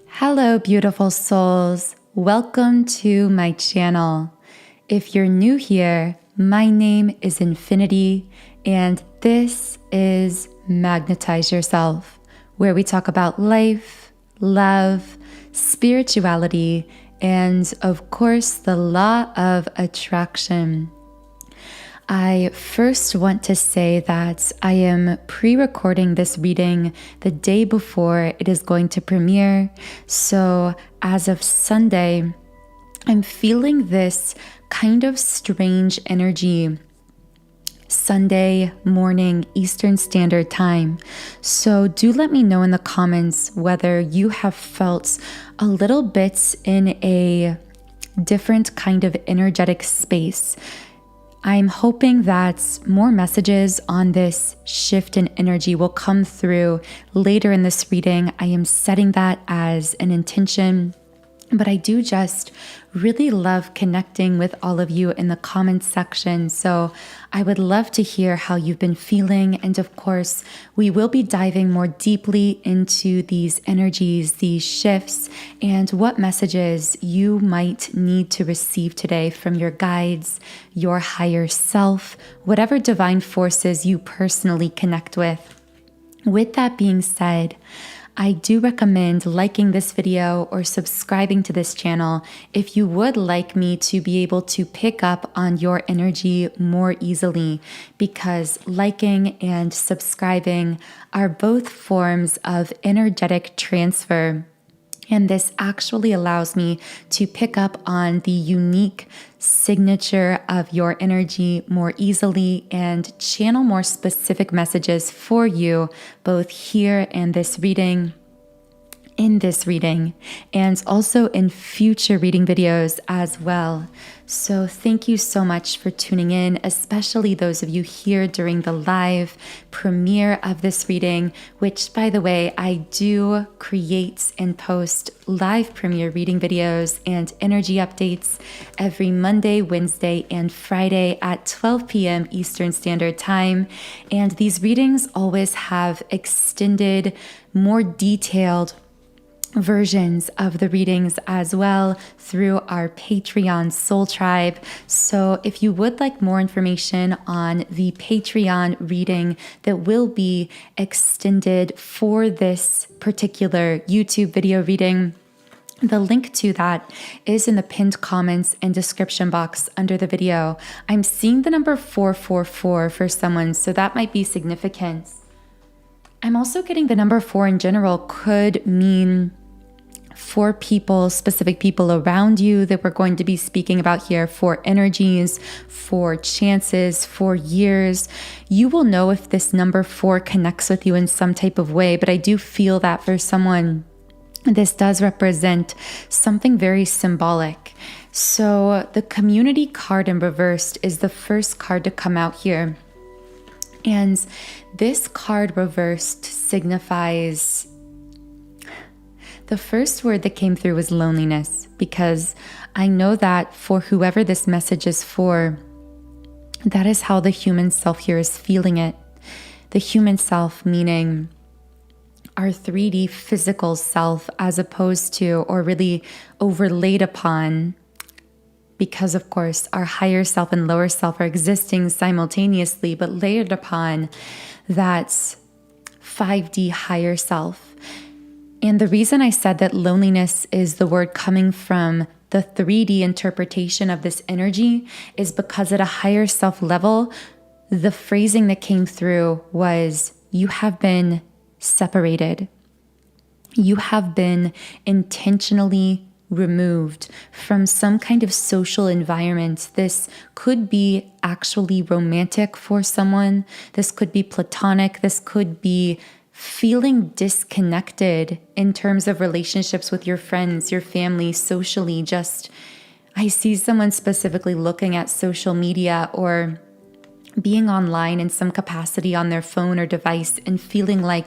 Hello, beautiful souls. Welcome to my channel. If you're new here, my name is Infinity, and this is Magnetize Yourself, where we talk about life, love, spirituality, and of course, the law of attraction. I first want to say that I am pre-recording this reading the day before it is going to premiere. So as of Sunday, I'm feeling this kind of strange energy Sunday morning Eastern Standard Time. So do let me know in the comments whether you have felt a little bit in a different kind of energetic space. I'm hoping that more messages on this shift in energy will come through later in this reading. I am setting that as an intention, but I do just really love connecting with all of you in the comments section. So I would love to hear how you've been feeling. And of course, we will be diving more deeply into these energies, these shifts, and what messages you might need to receive today from your guides, your higher self, whatever divine forces you personally connect with. With that being said, I do recommend liking this video or subscribing to this channel if you would like me to be able to pick up on your energy more easily, because liking and subscribing are both forms of energetic transfer. And this actually allows me to pick up on the unique signature of your energy more easily and channel more specific messages for you, both here in this reading, and also in future reading videos as well. So thank you so much for tuning in, especially those of you here during the live premiere of this reading, which, by the way, I do create and post live premiere reading videos and energy updates every Monday, Wednesday, and Friday at 12 p.m. Eastern Standard Time. And these readings always have extended, more detailed versions of the readings as well through our Patreon Soul Tribe. So if you would like more information on the Patreon reading that will be extended for this particular YouTube video reading, the link to that is in the pinned comments and description box under the video. I'm seeing the number 444 for someone, so that might be significant. I'm also getting the number 4 in general could mean for people, specific people around you that we're going to be speaking about here, for energies, for chances, for years. You will know if this number 4 connects with you in some type of way, but I do feel that for someone, this does represent something very symbolic. So the community card in reversed is the first card to come out here. And this card reversed signifies, the first word that came through was loneliness, because I know that for whoever this message is for, that is how the human self here is feeling it. The human self meaning our 3D physical self, as opposed to, or really overlaid upon, because of course our higher self and lower self are existing simultaneously, but layered upon that 5D higher self. And the reason I said that loneliness is the word coming from the 3D interpretation of this energy is because at a higher self level, the phrasing that came through was, you have been separated. You have been intentionally removed from some kind of social environment. This could be actually romantic for someone. This could be platonic. This could be feeling disconnected in terms of relationships with your friends, your family, socially. Just, I see someone specifically looking at social media or being online in some capacity on their phone or device and feeling like,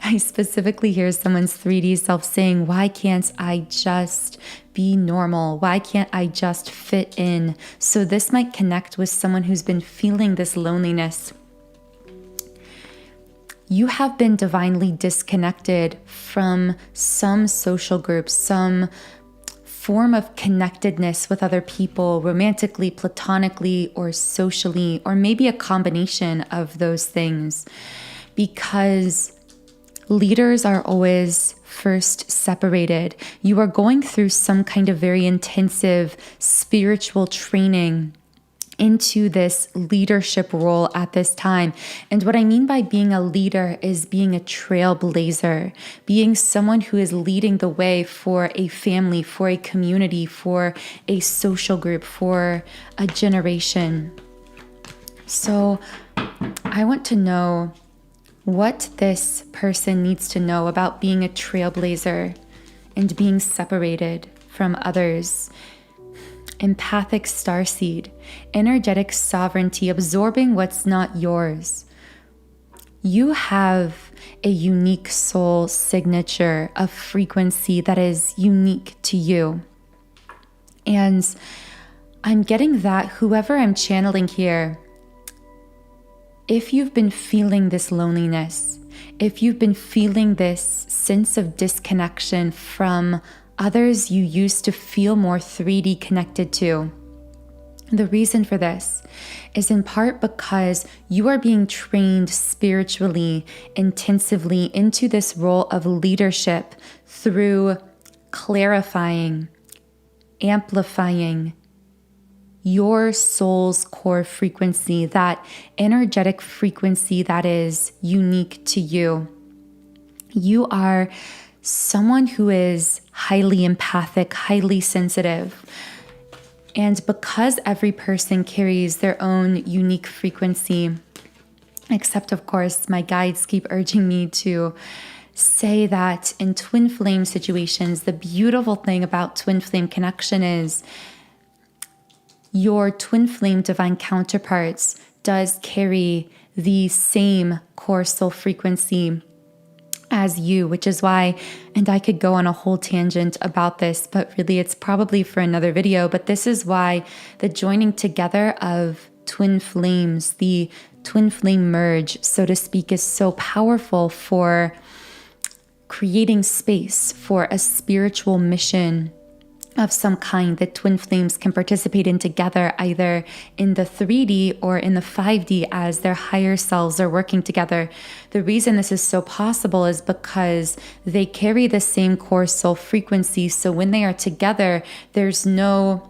I specifically hear someone's 3D self saying, why can't I just be normal? Why can't I just fit in? So this might connect with someone who's been feeling this loneliness. you have been divinely disconnected from some social group, some form of connectedness with other people, romantically, platonically, or socially, or maybe a combination of those things. Because leaders are always first separated. You are going through some kind of very intensive spiritual training into this leadership role at this time. And what I mean by being a leader is being a trailblazer, being someone who is leading the way for a family, for a community, for a social group, for a generation. So I want to know what this person needs to know about being a trailblazer and being separated from others. Empathic starseed, energetic sovereignty, absorbing what's not yours. You have a unique soul signature, a frequency that is unique to you. And I'm getting that whoever I'm channeling here, if you've been feeling this loneliness, if you've been feeling this sense of disconnection from others you used to feel more 3D connected to, the reason for this is in part because you are being trained spiritually, intensively into this role of leadership through clarifying, amplifying your soul's core frequency, that energetic frequency that is unique to you. You are someone who is highly empathic, highly sensitive. And because every person carries their own unique frequency, except of course, my guides keep urging me to say that in twin flame situations, the beautiful thing about twin flame connection is your twin flame divine counterparts does carry the same core soul frequency as you, which is why, and I could go on a whole tangent about this, but really it's probably for another video, but this is why the joining together of twin flames, the twin flame merge, so to speak, is so powerful for creating space for a spiritual mission of some kind that twin flames can participate in together, either in the 3D or in the 5D as their higher selves are working together. The reason this is so possible is because they carry the same core soul frequency. So when they are together, there's no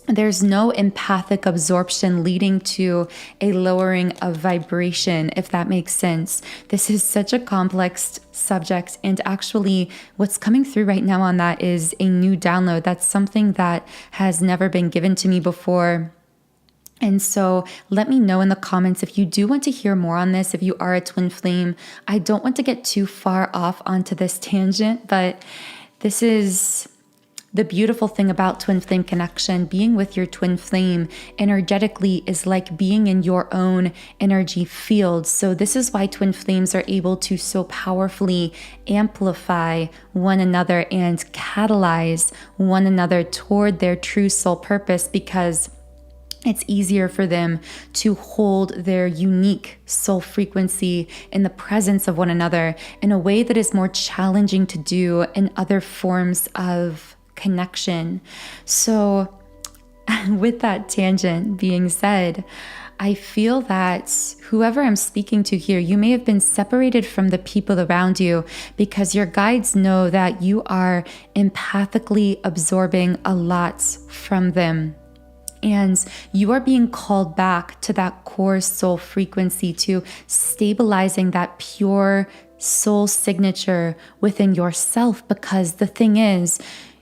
empathic absorption leading to a lowering of vibration, if that makes sense. This is such a complex subject, and actually what's coming through right now on that is a new download. That's something that has never been given to me before. And so let me know in the comments if you do want to hear more on this, if you are a twin flame. I don't want to get too far off onto this tangent, but this is the beautiful thing about twin flame connection. Being with your twin flame energetically is like being in your own energy field. So this is why twin flames are able to so powerfully amplify one another and catalyze one another toward their true soul purpose, because it's easier for them to hold their unique soul frequency in the presence of one another in a way that is more challenging to do in other forms of connection. So with that tangent being said, I feel that whoever I'm speaking to here, you may have been separated from the people around you because your guides know that you are empathically absorbing a lot from them. And you are being called back to that core soul frequency, to stabilizing that pure soul signature within yourself, because the thing is,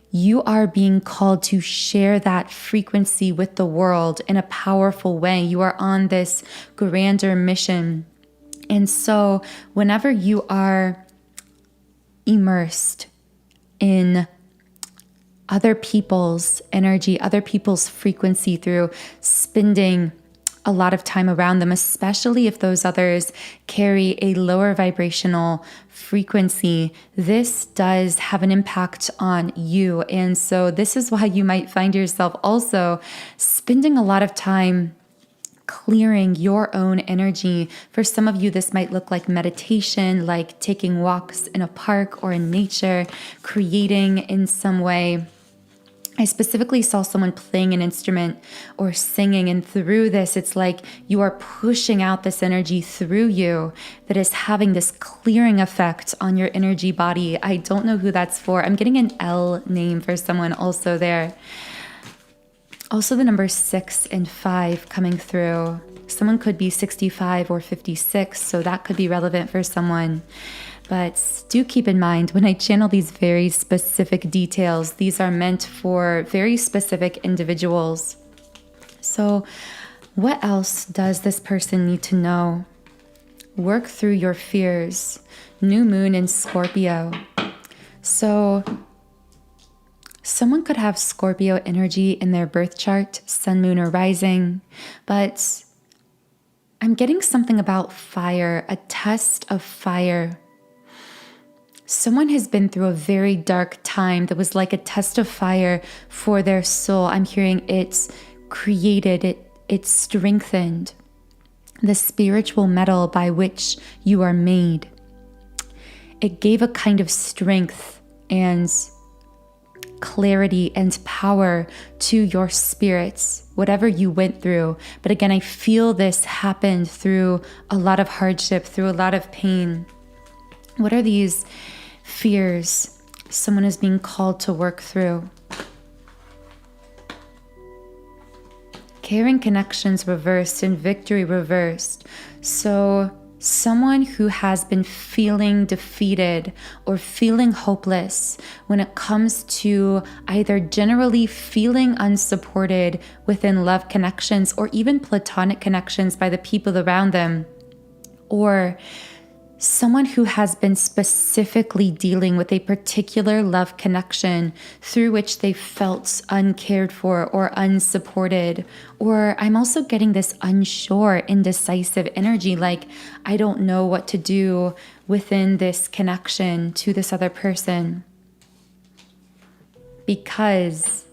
you are being called to share that frequency with the world in a powerful way. You are on this grander mission. And so whenever you are immersed in other people's energy, other people's frequency through spending a lot of time around them, especially if those others carry a lower vibrational frequency, this does have an impact on you. And so this is why you might find yourself also spending a lot of time clearing your own energy. For some of you, this might look like meditation, like taking walks in a park or in nature, creating in some way. I specifically saw someone playing an instrument or singing, and through this, it's like you are pushing out this energy through you that is having this clearing effect on your energy body. I don't know who that's for. I'm getting an L name for someone also there. Also the number 6 and 5 coming through. Someone could be 65 or 56, so that could be relevant for someone. But do keep in mind, when I channel these very specific details, these are meant for very specific individuals. So what else does this person need to know? Work through your fears. New moon in Scorpio. So someone could have Scorpio energy in their birth chart, sun, moon, or rising, but I'm getting something about fire, a test of fire. Someone has been through a very dark time that was like a test of fire for their soul. I'm hearing it's created, it strengthened the spiritual metal by which you are made. It gave a kind of strength and clarity and power to your spirits, whatever you went through. But again, I feel this happened through a lot of hardship, through a lot of pain. What are these fears someone is being called to work through? Caring connections reversed and victory reversed. So someone who has been feeling defeated or feeling hopeless when it comes to either generally feeling unsupported within love connections or even platonic connections by the people around them, or someone who has been specifically dealing with a particular love connection through which they felt uncared for or unsupported. Or I'm also getting this unsure, indecisive energy, like I don't know what to do within this connection to this other person. Because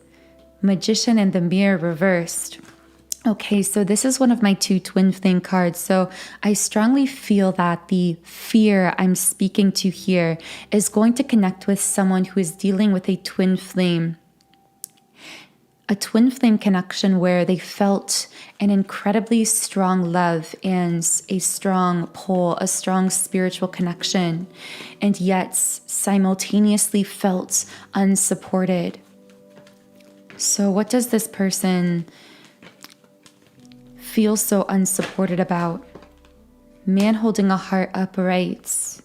Magician and the Mirror reversed. Okay, so this is one of my 2 twin flame cards. So I strongly feel that the fear I'm speaking to here is going to connect with someone who is dealing with a twin flame. A twin flame connection where they felt an incredibly strong love and a strong pull, a strong spiritual connection, and yet simultaneously felt unsupported. So what does this person feel so unsupported about? Man holding a heart upright.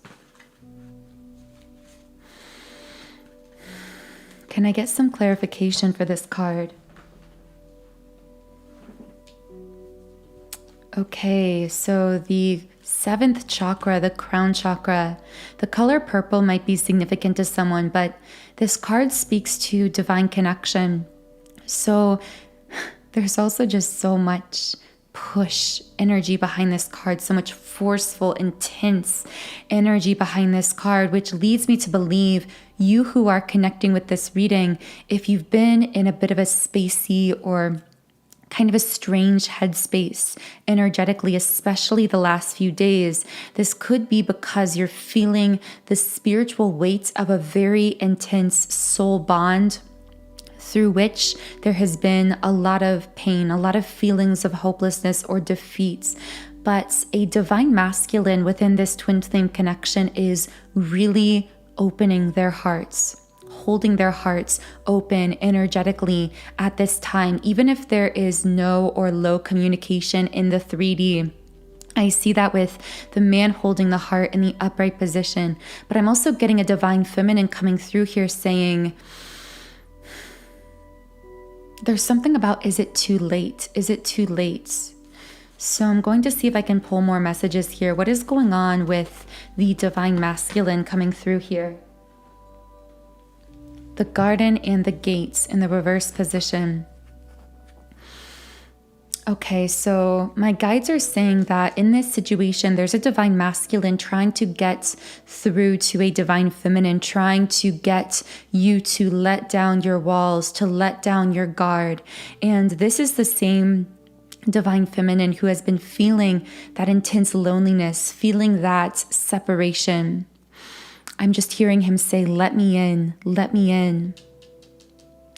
Can I get some clarification for this card? Okay, so the 7th chakra, the crown chakra, the color purple might be significant to someone, but this card speaks to divine connection. So there's also just so much push energy behind this card, so much forceful, intense energy behind this card, which leads me to believe you who are connecting with this reading, if you've been in a bit of a spacey or kind of a strange headspace energetically, especially the last few days, this could be because you're feeling the spiritual weight of a very intense soul bond through which there has been a lot of pain, a lot of feelings of hopelessness or defeats. But a divine masculine within this twin flame connection is really opening their hearts, holding their hearts open energetically at this time, even if there is no or low communication in the 3D. I see that with the man holding the heart in the upright position, but I'm also getting a divine feminine coming through here saying, there's something about, is it too late? Is it too late? So I'm going to see if I can pull more messages here. What is going on with the divine masculine coming through here? The garden and the gates in the reverse position. Okay, so my guides are saying that in this situation, there's a divine masculine trying to get through to a divine feminine, trying to get you to let down your walls, to let down your guard. And this is the same divine feminine who has been feeling that intense loneliness, feeling that separation. I'm just hearing him say, let me in, let me in.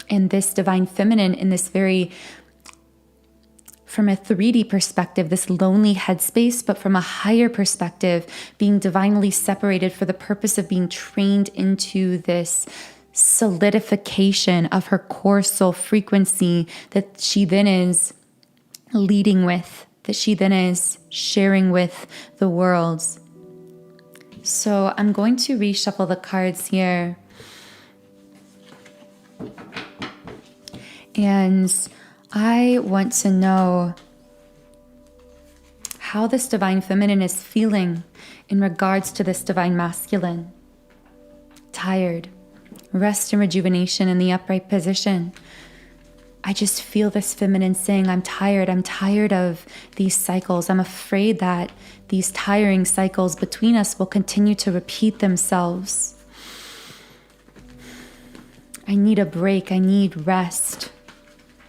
And this divine feminine in this very, from a 3D perspective, this lonely headspace, but from a higher perspective, being divinely separated for the purpose of being trained into this solidification of her core soul frequency that she then is leading with, that she then is sharing with the world. So I'm going to reshuffle the cards here. And I want to know how this divine feminine is feeling in regards to this divine masculine. Tired, rest and rejuvenation in the upright position. I just feel this feminine saying, I'm tired of these cycles. I'm afraid that these tiring cycles between us will continue to repeat themselves. I need a break. I need rest.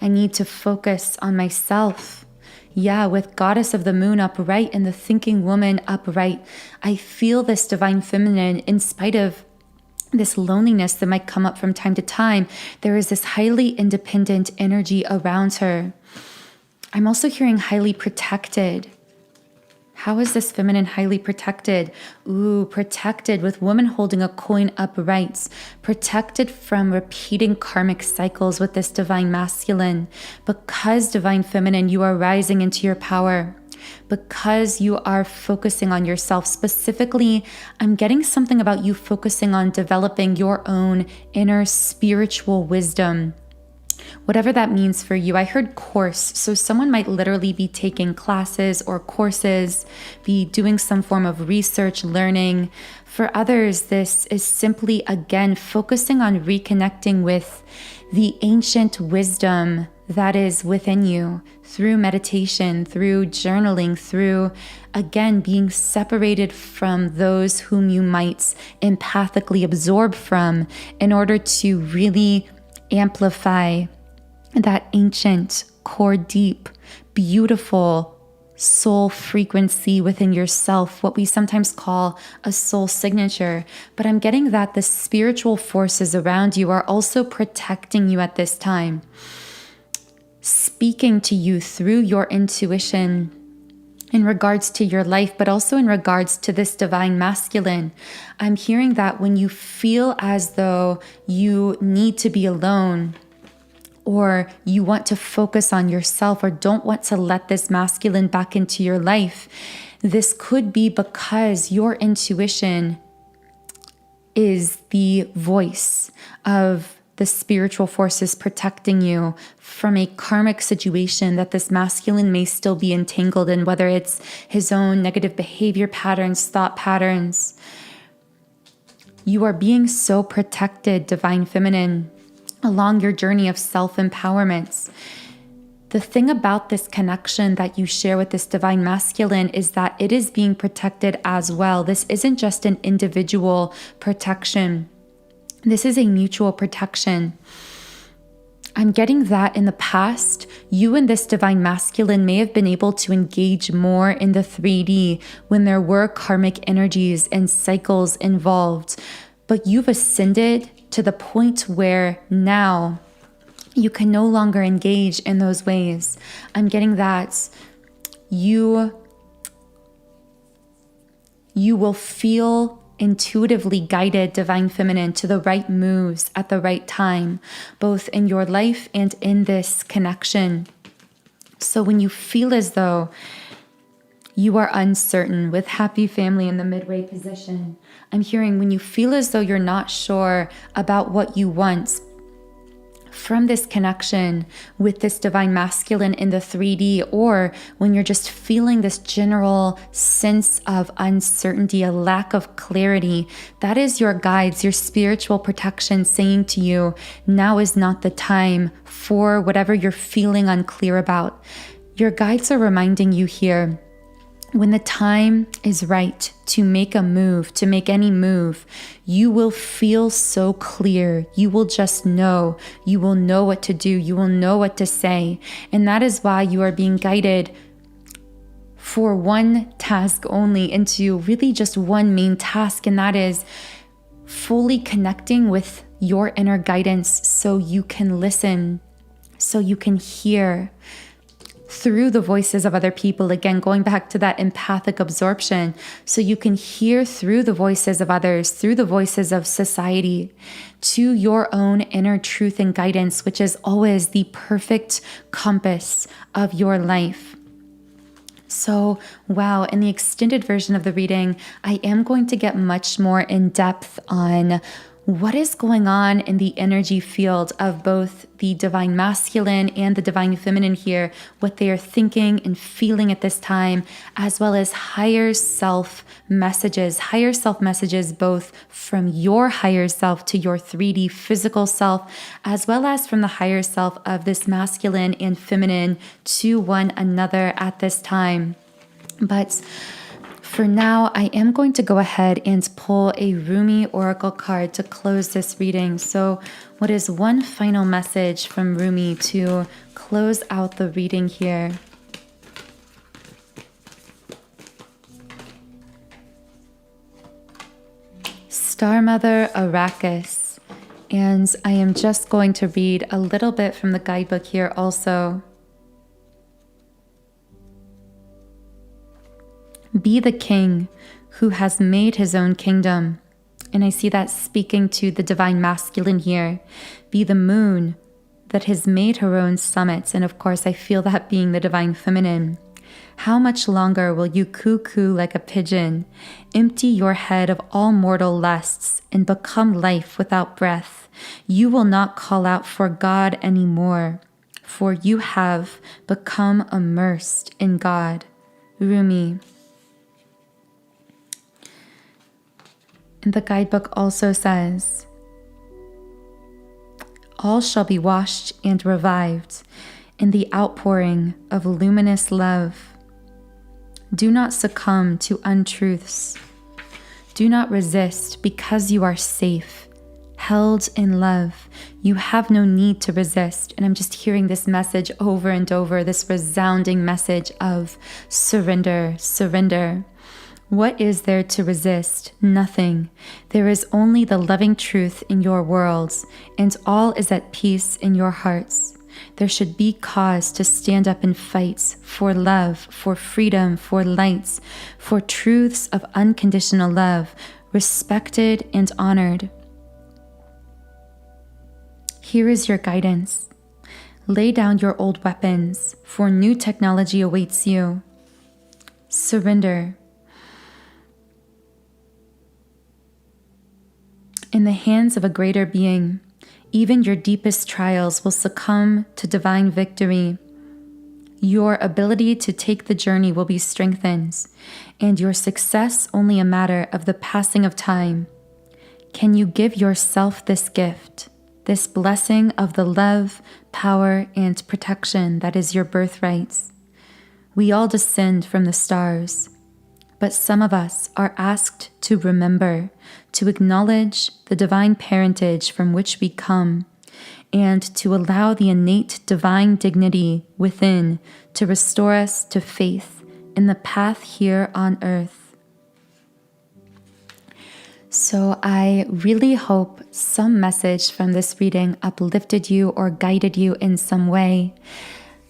I need to focus on myself. Yeah, with Goddess of the Moon upright and the thinking woman upright, I feel this divine feminine in spite of this loneliness that might come up from time to time. There is this highly independent energy around her. I'm also hearing highly protected. How is this feminine highly protected? Ooh, protected with woman holding a coin upright, protected from repeating karmic cycles with this divine masculine. Because divine feminine, you are rising into your power. Because you are focusing on yourself. Specifically, I'm getting something about you focusing on developing your own inner spiritual wisdom. Whatever that means for you. I heard course, so someone might literally be taking classes or courses, be doing some form of research, learning. For others, this is simply, again, focusing on reconnecting with the ancient wisdom that is within you through meditation, through journaling, through, again, being separated from those whom you might empathically absorb from in order to really amplify that ancient, core deep, beautiful soul frequency within yourself, what we sometimes call a soul signature. But I'm getting that the spiritual forces around you are also protecting you at this time, speaking to you through your intuition in regards to your life, but also in regards to this divine masculine. I'm hearing that when you feel as though you need to be alone, or you want to focus on yourself, or don't want to let this masculine back into your life, this could be because your intuition is the voice of the spiritual forces protecting you from a karmic situation that this masculine may still be entangled in, whether it's his own negative behavior patterns, thought patterns. You are being so protected, divine feminine, along your journey of self-empowerment. The thing about this connection that you share with this divine masculine is that it is being protected as well. This isn't just an individual protection. This is a mutual protection. I'm getting that in the past, you and this divine masculine may have been able to engage more in the 3D when there were karmic energies and cycles involved. But you've ascended to the point where now you can no longer engage in those ways. I'm getting that you will feel intuitively guided, divine feminine, to the right moves at the right time, both in your life and in this connection. So when you feel as though you are uncertain, with happy family in the midway position, I'm hearing when you feel as though you're not sure about what you want from this connection with this divine masculine in the 3D, or when you're just feeling this general sense of uncertainty, a lack of clarity, that is your guides, your spiritual protection saying to you, now is not the time for whatever you're feeling unclear about. Your guides are reminding you here when the time is right to make a move, to make any move, you will feel so clear. You will just know. You will know what to do. You will know what to say. And that is why you are being guided for one task only, into really just one main task. And that is fully connecting with your inner guidance so you can listen, so you can hear through the voices of other people. Again, going back to that empathic absorption, so you can hear through the voices of others, through the voices of society, to your own inner truth and guidance, which is always the perfect compass of your life. So, wow, in the extended version of the reading, I am going to get much more in depth on what is going on in the energy field of both the divine masculine and the divine feminine here, what they are thinking and feeling at this time, as well as higher self messages both from your higher self to your 3D physical self, as well as from the higher self of this masculine and feminine to one another at this time. But for now, I am going to go ahead and pull a 𝗓𝗵 oracle card to close this reading. So what is one final message from 𝗓𝗵 to close out the reading here? Star Mother Arrakis. And I am just going to read a little bit from the guidebook here also. Be the king who has made his own kingdom. And I see that speaking to the divine masculine here. Be the moon that has made her own summits. And of course, I feel that being the divine feminine. How much longer will you cuckoo like a pigeon, empty your head of all mortal lusts, and become life without breath? You will not call out for God anymore, for you have become immersed in God. 𝗓𝗵. And the guidebook also says, all shall be washed and revived in the outpouring of luminous love. Do not succumb to untruths. Do not resist because you are safe, held in love. You have no need to resist. And I'm just hearing this message over and over, this resounding message of surrender, surrender. What is there to resist? Nothing. There is only the loving truth in your worlds, and all is at peace in your hearts. There should be cause to stand up and fight for love, for freedom, for lights, for truths of unconditional love, respected and honored. Here is your guidance. Lay down your old weapons, for new technology awaits you. Surrender. In the hands of a greater being, even your deepest trials will succumb to divine victory. Your ability to take the journey will be strengthened, and your success only a matter of the passing of time. Can you give yourself this gift, this blessing of the love, power, and protection that is your birthright? We all descend from the stars, but some of us are asked to remember, to acknowledge the divine parentage from which we come, and to allow the innate divine dignity within to restore us to faith in the path here on earth. So I really hope some message from this reading uplifted you or guided you in some way.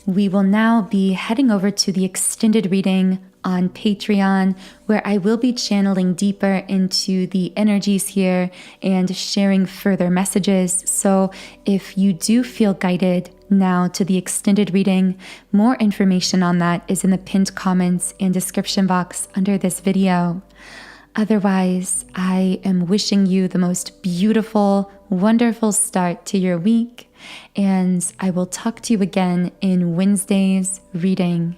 We will now be heading over to the extended reading on Patreon, where I will be channeling deeper into the energies here and sharing further messages. So if you do feel guided now to the extended reading, more information on that is in the pinned comments and description box under this video. Otherwise, I am wishing you the most beautiful, wonderful start to your week, and I will talk to you again in Wednesday's reading.